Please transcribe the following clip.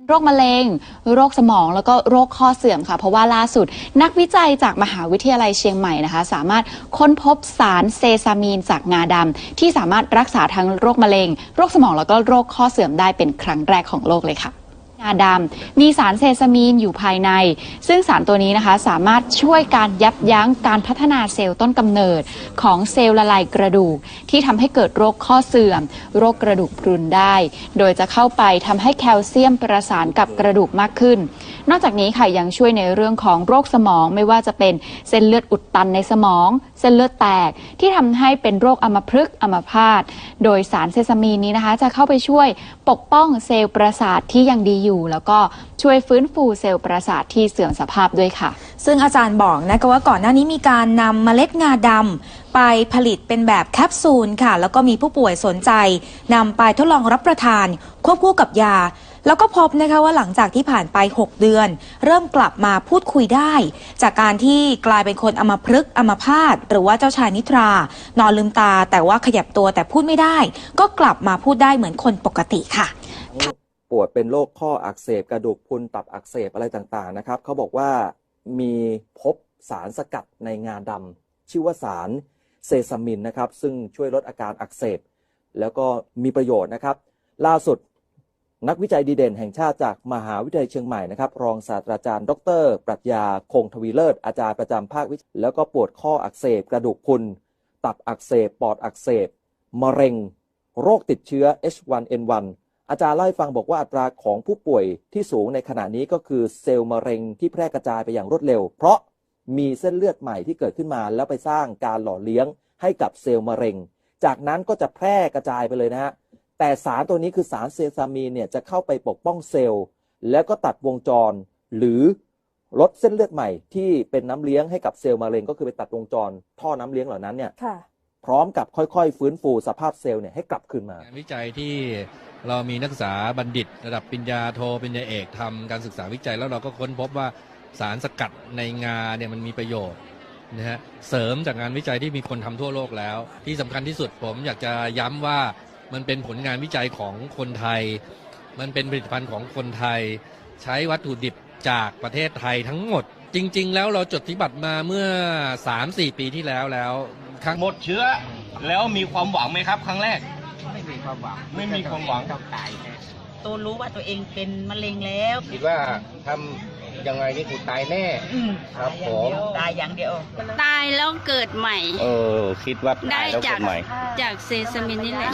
โรคมะเร็งโรคสมองแล้วก็โรคข้อเสื่อมค่ะเพราะว่าล่าสุดนักวิจัยจากมหาวิทยาลัยเชียงใหม่นะคะสามารถค้นพบสารเซซามีนจากงาดำที่สามารถรักษาทั้งโรคมะเร็งโรคสมองแล้วก็โรคข้อเสื่อมได้เป็นครั้งแรกของโลกเลยค่ะงาดำมีสารเซซามีนอยู่ภายในซึ่งสารตัวนี้นะคะสามารถช่วยการยับยั้งการพัฒนาเซลล์ต้นกำเนิดของเซลล์ละลายกระดูกที่ทำให้เกิดโรคข้อเสื่อมโรคกระดูกพรุนได้โดยจะเข้าไปทำให้แคลเซียมประสานกับกระดูกมากขึ้นนอกจากนี้ค่ะยังช่วยในเรื่องของโรคสมองไม่ว่าจะเป็นเส้นเลือดอุดตันในสมองเส้นเลือดแตกที่ทำให้เป็นโรคอัมพฤกษ์อัมพาตโดยสารเซซามีนนี้นะคะจะเข้าไปช่วยปกป้องเซลล์ประสาทที่ยังดีอยู่แล้วก็ช่วยฟื้นฟูเซลล์ประสาทที่เสื่อมสภาพด้วยค่ะซึ่งอาจารย์บอกนะคะว่าก่อนหน้านี้มีการนำเมล็ดงาดำไปผลิตเป็นแบบแคปซูลค่ะแล้วก็มีผู้ป่วยสนใจนำไปทดลองรับประทานควบคู่กับยาแล้วก็พบนะคะว่าหลังจากที่ผ่านไป6เดือนเริ่มกลับมาพูดคุยได้จากการที่กลายเป็นคนอัมพฤกษ์อัมพาตหรือว่าเจ้าชายนิทรานอนลืมตาแต่ว่าขยับตัวแต่พูดไม่ได้ก็กลับมาพูดได้เหมือนคนปกติค่ะปวดเป็นโรคข้ออักเสบกระดูกพรุนตับอักเสบอะไรต่างๆนะครับเขาบอกว่ามีพบสารสกัดในงาดำชื่อว่าสารเซซามินนะครับซึ่งช่วยลดอาการอักเสบแล้วก็มีประโยชน์นะครับล่าสุดนักวิจัยดีเด่นแห่งชาติจากมหาวิทยาลัยเชียงใหม่นะครับรองศาสตราจารย์ดร.ปรัชญาคงทวีเลิศอาจารย์ประจำภาควิชาแล้วก็ปวดข้ออักเสบกระดูกพรุนตับอักเสบปอดอักเสบมะเร็งโรคติดเชื้อ H1N1อาจารย์เล่าให้ฟังบอกว่าอัตราของผู้ป่วยที่สูงในขณะนี้ก็คือเซลล์มะเร็งที่แพร่กระจายไปอย่างรวดเร็วเพราะมีเส้นเลือดใหม่ที่เกิดขึ้นมาแล้วไปสร้างการหล่อเลี้ยงให้กับเซลล์มะเร็งจากนั้นก็จะแพร่กระจายไปเลยนะฮะแต่สารตัวนี้คือสารเซซามีนเนี่ยจะเข้าไปปกป้องเซลล์แล้วก็ตัดวงจรหรือลดเส้นเลือดใหม่ที่เป็นน้ำเลี้ยงให้กับเซลล์มะเร็งก็คือไปตัดวงจรท่อน้ำเลี้ยงเหล่านั้นเนี่ยพร้อมกับค่อยๆฟื้นฟูสภาพเซลล์เนี่ยให้กลับคืนมางานวิจัยที่เรามีนักศึกษาบัณฑิตระดับปริญญาโทปริญญาเอกทำการศึกษาวิจัยแล้วเราก็ค้นพบว่าสารสกัดในงาเนี่ยมันมีประโยชน์นะฮะเสริมจากงานวิจัยที่มีคนทำทั่วโลกแล้วที่สำคัญที่สุดผมอยากจะย้ำว่ามันเป็นผลงานวิจัยของคนไทยมันเป็นผลิตภัณฑ์ของคนไทยใช้วัตถุดิบจากประเทศไทยทั้งหมดจริงๆแล้วเราจดทะเบียนมาเมื่อ 3-4 ปีที่แล้วหมดเชื้อแล้วมีความหวังไหมครับครั้งแรกไม่มีความหวังต้องตายตัวรู้ว่าตัวเองเป็นมะเร็งแล้วคิดว่าทำยังไงนี่คือตายแน่ครับผมตายอย่างเดียวตายแล้วเกิดใหม่คิดว่าตายแล้วเกิดใหม่จากเซซามินนี่แหละ